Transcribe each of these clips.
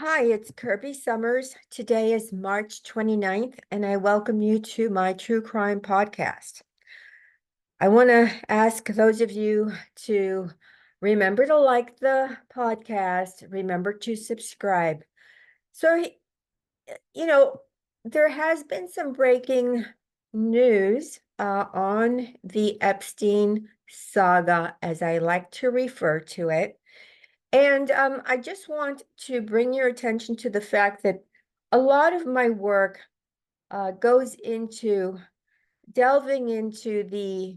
Hi, it's Kirby Summers. Today is March 29th, and I welcome you to my true crime podcast. I want to ask those of you to remember to like the podcast, remember to subscribe. So, you know, there has been some breaking news on the Epstein saga, as I like to refer to it. And I just want to bring your attention to the fact that a lot of my work goes into delving into the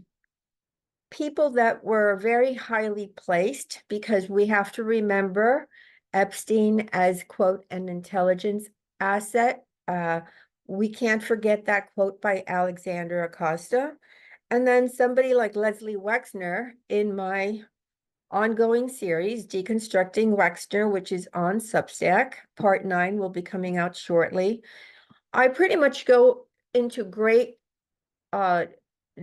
people that were very highly placed, because we have to remember Epstein as, quote, an intelligence asset. We can't forget that quote by Alexander Acosta. And then somebody like Leslie Wexner in my ongoing series, Deconstructing Wexner, which is on Substack. Part 9 will be coming out shortly. I pretty much go into great uh,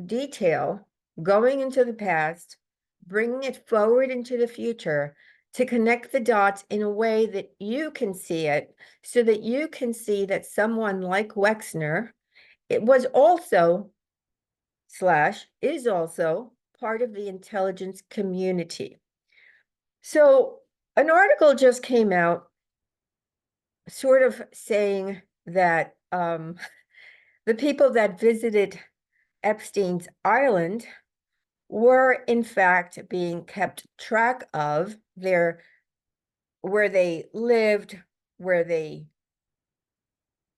detail, going into the past, bringing it forward into the future to connect the dots in a way that you can see it, so that you can see that someone like Wexner, it was also slash is also part of the intelligence community. So an article just came out sort of saying that the people that visited Epstein's island were in fact being kept track of, where they lived, where they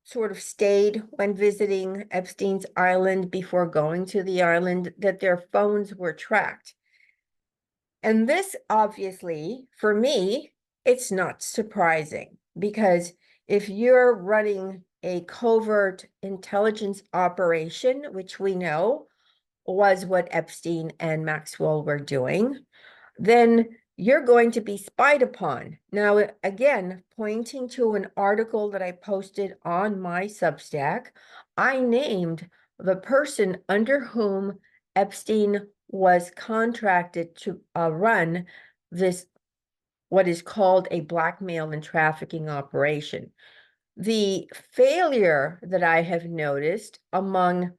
sort of stayed when visiting Epstein's island before going to the island, that their phones were tracked. And this, obviously, for me, it's not surprising, because if you're running a covert intelligence operation, which we know was what Epstein and Maxwell were doing, then you're going to be spied upon. Now, again, pointing to an article that I posted on my Substack, I named the person under whom Epstein was contracted to run this, what is called a blackmail and trafficking operation. The failure that I have noticed among,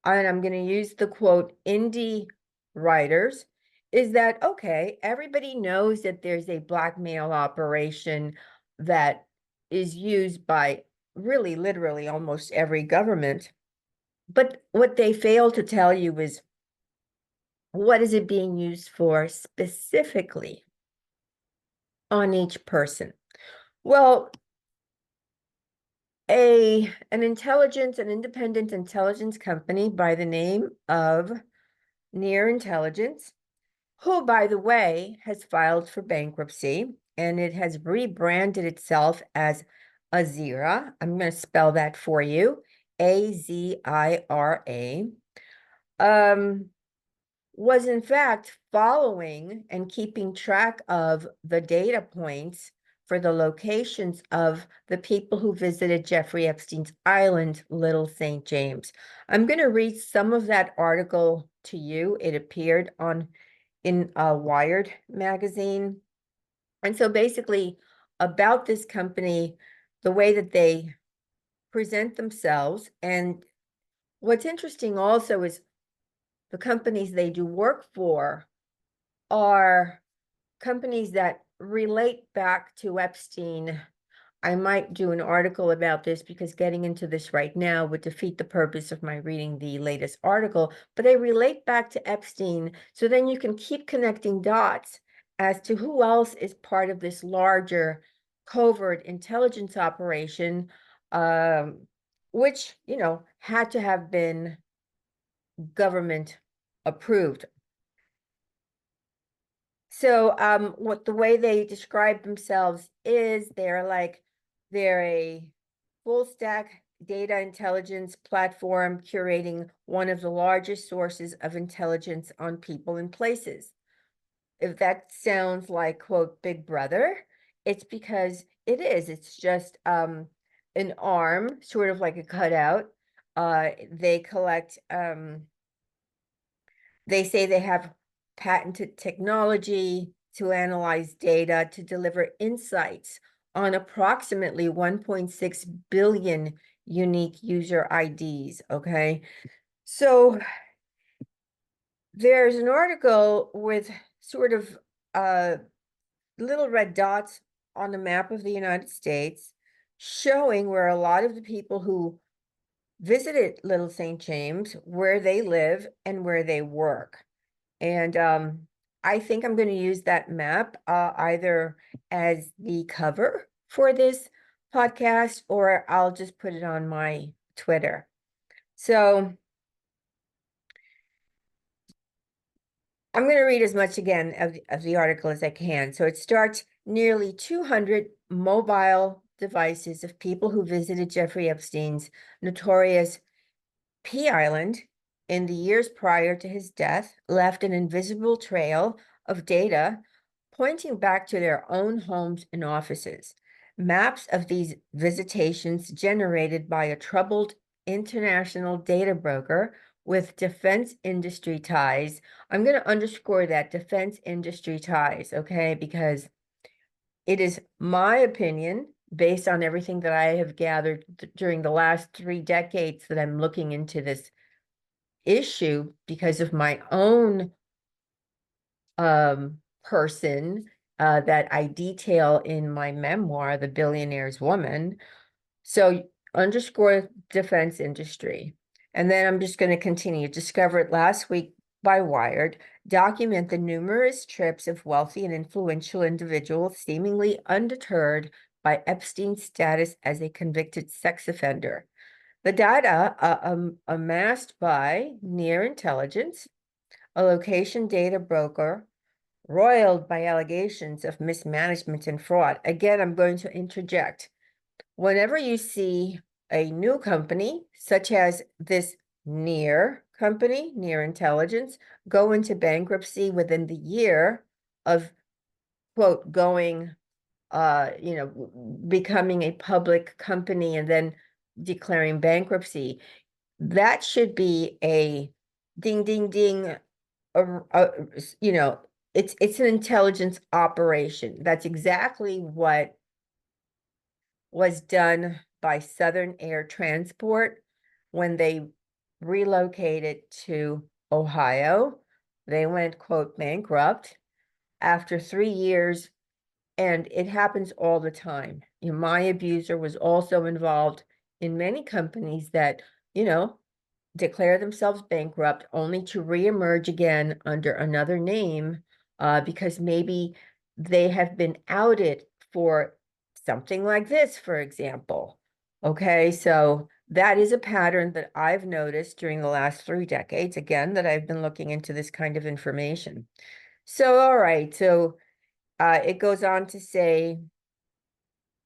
and I'm going to use the quote, indie writers, is that, okay, everybody knows that there's a blackmail operation that is used by really literally almost every government. But what they fail to tell you is, what is it being used for specifically on each person? Well, an independent intelligence company by the name of Near Intelligence, who, by the way, has filed for bankruptcy, and it has rebranded itself as Azira. I'm going to spell that for you. Azira. Was in fact following and keeping track of the data points for the locations of the people who visited Jeffrey Epstein's island, Little St. James. I'm going to read some of that article to you. It appeared in Wired magazine. And so basically, about this company, the way that they present themselves. And what's interesting also is the companies they do work for are companies that relate back to Epstein. I might do an article about this, because getting into this right now would defeat the purpose of my reading the latest article, but they relate back to Epstein. So then you can keep connecting dots as to who else is part of this larger covert intelligence operation, which, had to have been government approved. So what the way they describe themselves is they're a full stack data intelligence platform curating one of the largest sources of intelligence on people and places. If that sounds like, quote, Big Brother, it's because it is. It's just an arm, sort of like a cutout. They collect they say they have patented technology to analyze data to deliver insights on approximately 1.6 billion unique user IDs, okay? So there's an article with sort of little red dots on the map of the United States showing where a lot of the people who visited Little St. James, where they live and where they work. And I think I'm going to use that map either as the cover for this podcast, or I'll just put it on my Twitter. So I'm going to read as much again of the article as I can. So it starts: nearly 200 mobile devices of people who visited Jeffrey Epstein's notorious P Island in the years prior to his death left an invisible trail of data pointing back to their own homes and offices. Maps of these visitations generated by a troubled international data broker with defense industry ties. I'm going to underscore that, defense industry ties, okay? Because it is my opinion, based on everything that I have gathered during the last 3 decades that I'm looking into this issue because of my own person that I detail in my memoir, The Billionaire's Woman. So underscore defense industry. And then I'm just going to continue. Discovered last week by Wired, document the numerous trips of wealthy and influential individuals seemingly undeterred by Epstein's status as a convicted sex offender. The data amassed by Near Intelligence, a location data broker, roiled by allegations of mismanagement and fraud. Again, I'm going to interject. Whenever you see a new company, such as this Near company, Near Intelligence, go into bankruptcy within the year of, quote, going, becoming a public company and then declaring bankruptcy, that should be a ding, ding, ding, uh, it's an intelligence operation. That's exactly what was done by Southern Air Transport when they relocated to Ohio. They went, quote, bankrupt after 3 years, and it happens all the time. My abuser was also involved in many companies that, declare themselves bankrupt only to reemerge again under another name because maybe they have been outed for something like this, for example. Okay, so that is a pattern that I've noticed during the last 3 decades, again, that I've been looking into this kind of information. So, all right, so it goes on to say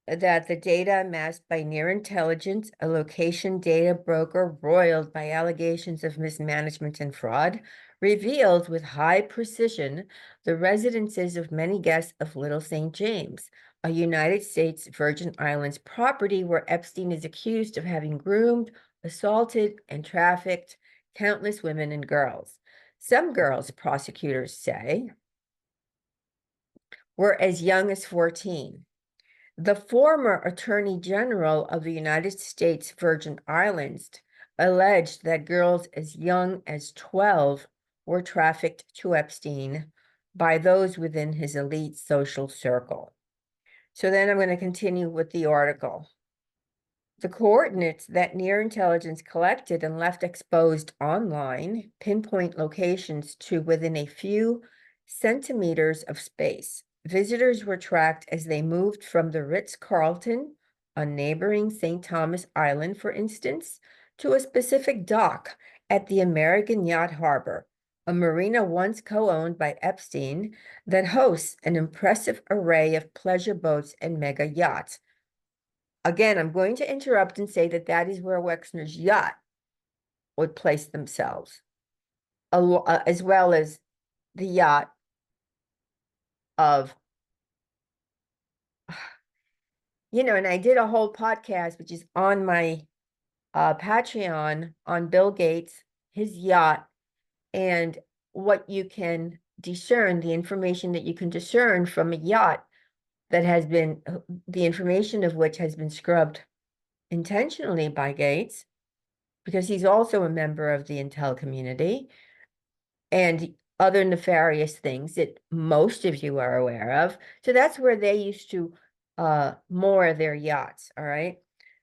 that the data amassed by Near Intelligence, a location data broker roiled by allegations of mismanagement and fraud, revealed with high precision the residences of many guests of Little St. James, a United States Virgin Islands property where Epstein is accused of having groomed, assaulted, and trafficked countless women and girls. Some girls, prosecutors say, were as young as 14. The former Attorney General of the United States Virgin Islands alleged that girls as young as 12 were trafficked to Epstein by those within his elite social circle. So then I'm going to continue with the article. The coordinates that Near Intelligence collected and left exposed online pinpoint locations to within a few centimeters of space. Visitors were tracked as they moved from the Ritz-Carlton on neighboring St. Thomas Island, for instance, to a specific dock at the American Yacht Harbor, a marina once co-owned by Epstein that hosts an impressive array of pleasure boats and mega yachts. Again, I'm going to interrupt and say that that is where Wexner's yacht would place themselves, as well as the yacht of, and I did a whole podcast, which is on my Patreon, on Bill Gates, his yacht, and what you can discern, the information that you can discern from a yacht that has been, the information of which has been scrubbed intentionally by Gates, because he's also a member of the intel community, and other nefarious things that most of you are aware of. So that's where they used to moor their yachts, all right?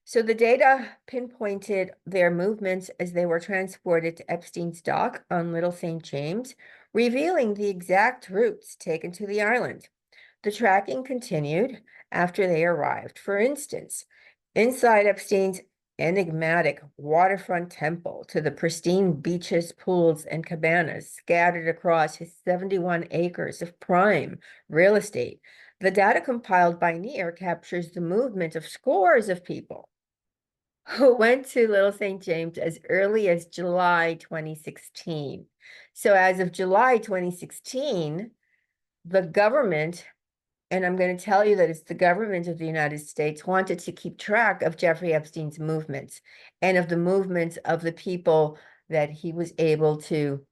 So the data pinpointed their movements as they were transported to Epstein's dock on Little St. James, revealing the exact routes taken to the island. The tracking continued after they arrived. For instance, inside Epstein's enigmatic waterfront temple to the pristine beaches, pools, and cabanas scattered across his 71 acres of prime real estate, the data compiled by Near captures the movement of scores of people who went to Little St. James as early as July 2016. So as of July 2016, the government, and I'm going to tell you that it's the government of the United States, wanted to keep track of Jeffrey Epstein's movements and of the movements of the people that he was able to,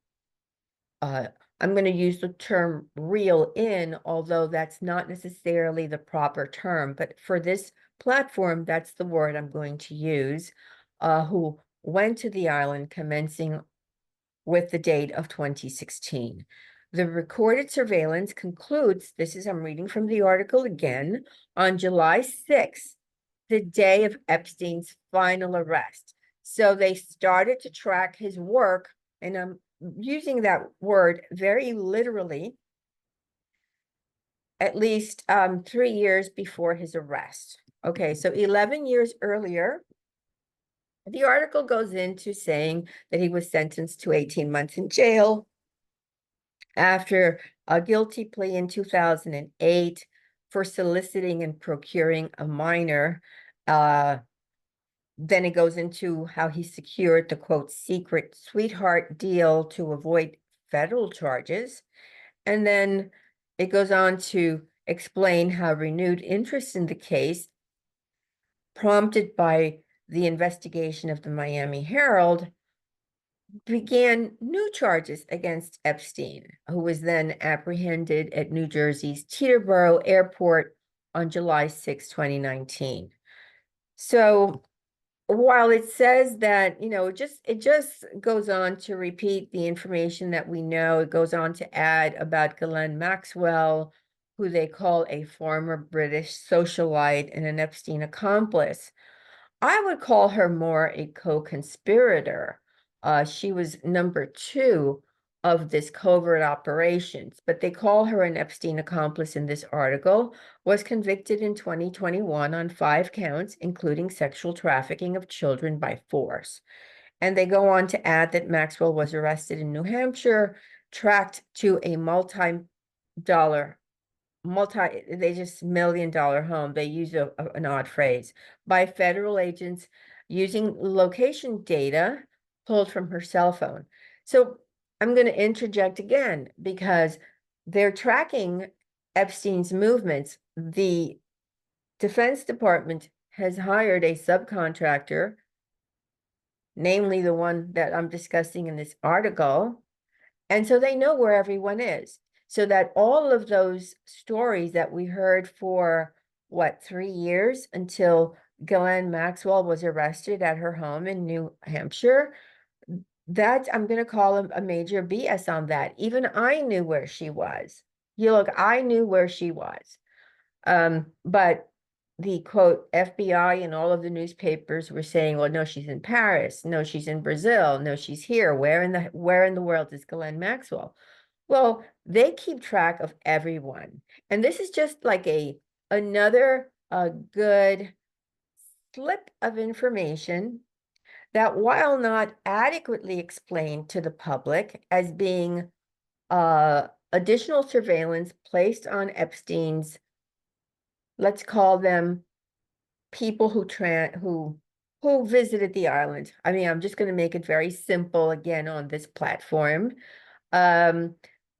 I'm going to use the term reel in, although that's not necessarily the proper term, but for this platform, that's the word I'm going to use, who went to the island commencing with the date of 2016. The recorded surveillance concludes, I'm reading from the article again, on July 6th, the day of Epstein's final arrest. So they started to track his work, and I'm using that word very literally, at least 3 years before his arrest. Okay, so 11 years earlier, the article goes into saying that he was sentenced to 18 months in jail after a guilty plea in 2008 for soliciting and procuring a minor. Then it goes into how he secured the quote secret sweetheart deal to avoid federal charges. And then it goes on to explain how renewed interest in the case, prompted by the investigation of the Miami Herald, began new charges against Epstein, who was then apprehended at New Jersey's Teterboro Airport on July 6, 2019. So while it says that, it just goes on to repeat the information that we know, it goes on to add about Ghislaine Maxwell, who they call a former British socialite and an Epstein accomplice. I would call her more a co-conspirator. She was number 2 of this covert operations, but they call her an Epstein accomplice in this article, was convicted in 2021 on 5 counts, including sexual trafficking of children by force. And they go on to add that Maxwell was arrested in New Hampshire, tracked to a multi-dollar million-dollar home. They use an odd phrase by federal agents using location data pulled from her cell phone. So I'm going to interject again because they're tracking Epstein's movements. The Defense Department has hired a subcontractor, namely the one that I'm discussing in this article, and so they know where everyone is. So that all of those stories that we heard for, 3 years until Ghislaine Maxwell was arrested at her home in New Hampshire, that I'm going to call a major BS on that. Even I knew where she was. I knew where she was. But the quote FBI and all of the newspapers were saying, well, no, she's in Paris. No, she's in Brazil. No, she's here. Where in the world is Ghislaine Maxwell? Well, they keep track of everyone. And this is just like another good slip of information that, while not adequately explained to the public as being additional surveillance placed on Epstein's, let's call them people who visited the island. I mean, I'm just going to make it very simple again on this platform.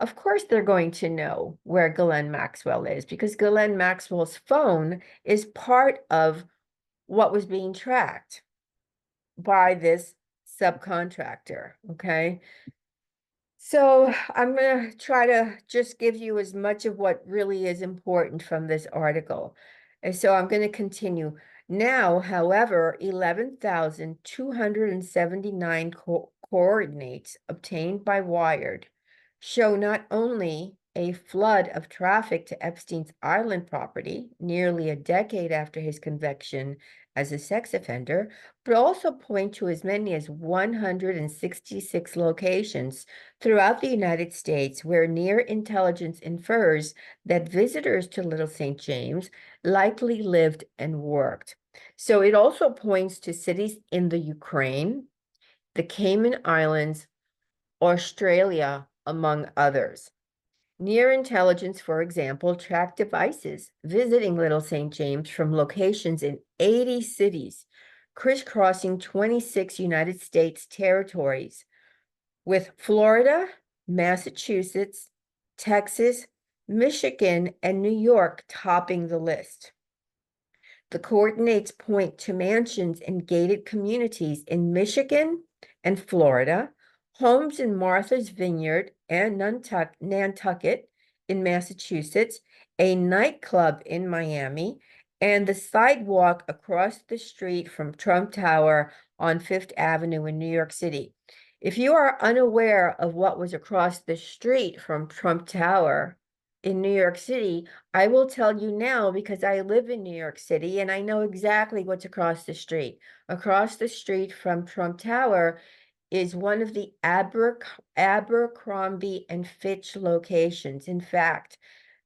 Of course, they're going to know where Ghislaine Maxwell is because Ghislaine Maxwell's phone is part of what was being tracked by this subcontractor. Okay. So I'm going to try to just give you as much of what really is important from this article. And so I'm going to continue. Now, however, 11,279 coordinates obtained by Wired show not only a flood of traffic to Epstein's island property nearly a decade after his conviction as a sex offender, but also point to as many as 166 locations throughout the United States where near intelligence infers that visitors to Little St. James likely lived and worked. So it also points to cities in the Ukraine, the Cayman Islands, Australia, among others. Near intelligence, for example, tracked devices visiting Little St. James from locations in 80 cities, crisscrossing 26 United States territories, with Florida, Massachusetts, Texas, Michigan, and New York topping the list. The coordinates point to mansions and gated communities in Michigan and Florida, homes in Martha's Vineyard and Nantucket in Massachusetts, a nightclub in Miami, and the sidewalk across the street from Trump Tower on Fifth Avenue in New York City. If you are unaware of what was across the street from Trump Tower in New York City, I will tell you now because I live in New York City and I know exactly what's across the street. Across the street from Trump Tower is one of the Abercrombie and Fitch locations. In fact,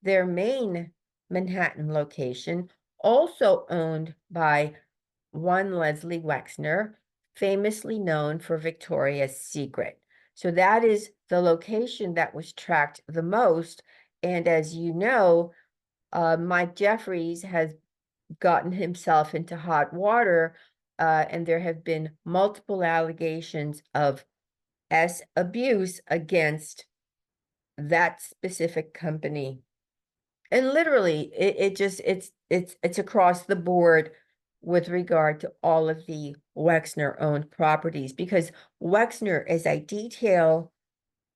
their main Manhattan location, also owned by one Leslie Wexner, famously known for Victoria's Secret. So that is the location that was tracked the most. And as you know, Mike Jeffries has gotten himself into hot water, and there have been multiple allegations of abuse against that specific company. And literally, it's across the board with regard to all of the Wexner-owned properties, because Wexner, as I detail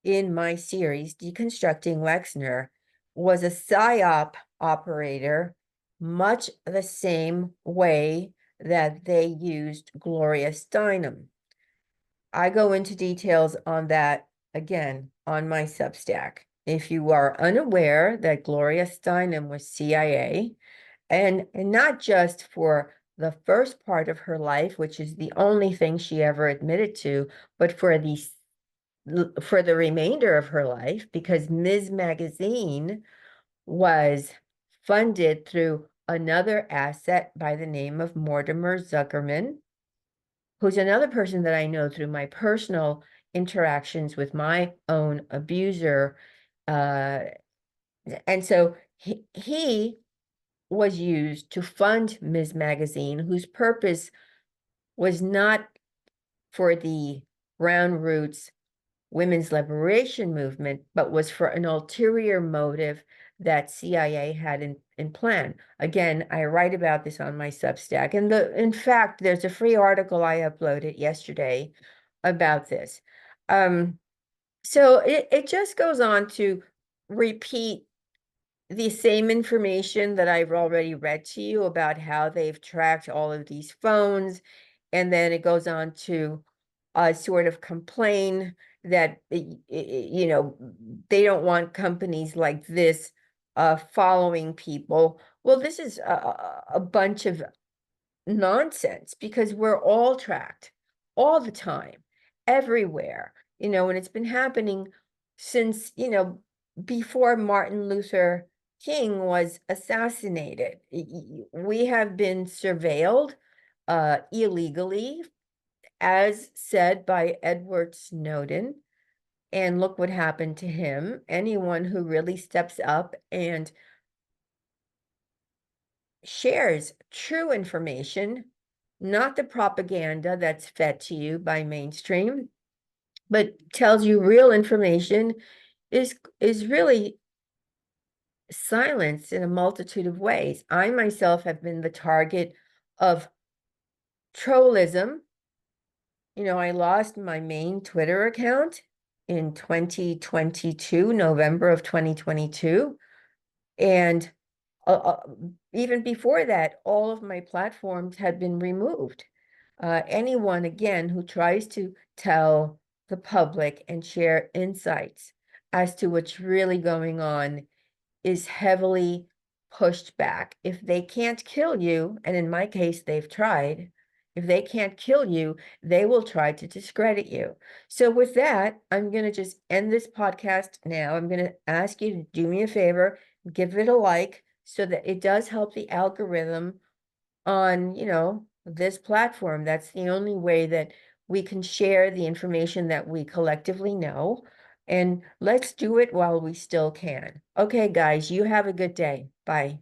in my series, Deconstructing Wexner, was a PSYOP operator, much the same way that they used Gloria Steinem. I go into details on that again on my Substack. If you are unaware that Gloria Steinem was CIA, and not just for the first part of her life, which is the only thing she ever admitted to, but for the remainder of her life, because Ms. Magazine was funded through another asset by the name of Mortimer Zuckerman, who's another person that I know through my personal interactions with my own abuser. And so he was used to fund Ms. Magazine, whose purpose was not for the Brown Roots women's liberation movement, but was for an ulterior motive that CIA had in plan. Again, I write about this on my Substack. And in fact, there's a free article I uploaded yesterday about this. So it just goes on to repeat the same information that I've already read to you about how they've tracked all of these phones. And then it goes on to sort of complain that, you know, they don't want companies like this following people. Well, this is a bunch of nonsense because we're all tracked all the time, everywhere, you know, and it's been happening since, you know, before Martin Luther King was assassinated. We have been surveilled illegally, as said by Edward Snowden. And look what happened to him. Anyone who really steps up and shares true information, not the propaganda that's fed to you by mainstream, but tells you real information, is really silenced in a multitude of ways. I myself have been the target of trollism. You know, I lost my main Twitter account in 2022, November of 2022. And even before that, all of my platforms had been removed. Anyone, again, who tries to tell the public and share insights as to what's really going on is heavily pushed back. If they can't kill you, and in my case, they've tried, if they can't kill you, they will try to discredit you. So with that, I'm going to just end this podcast now. I'm going to ask you to do me a favor, give it a like so that it does help the algorithm on, this platform. That's the only way that we can share the information that we collectively know. And let's do it while we still can. Okay, guys, you have a good day. Bye.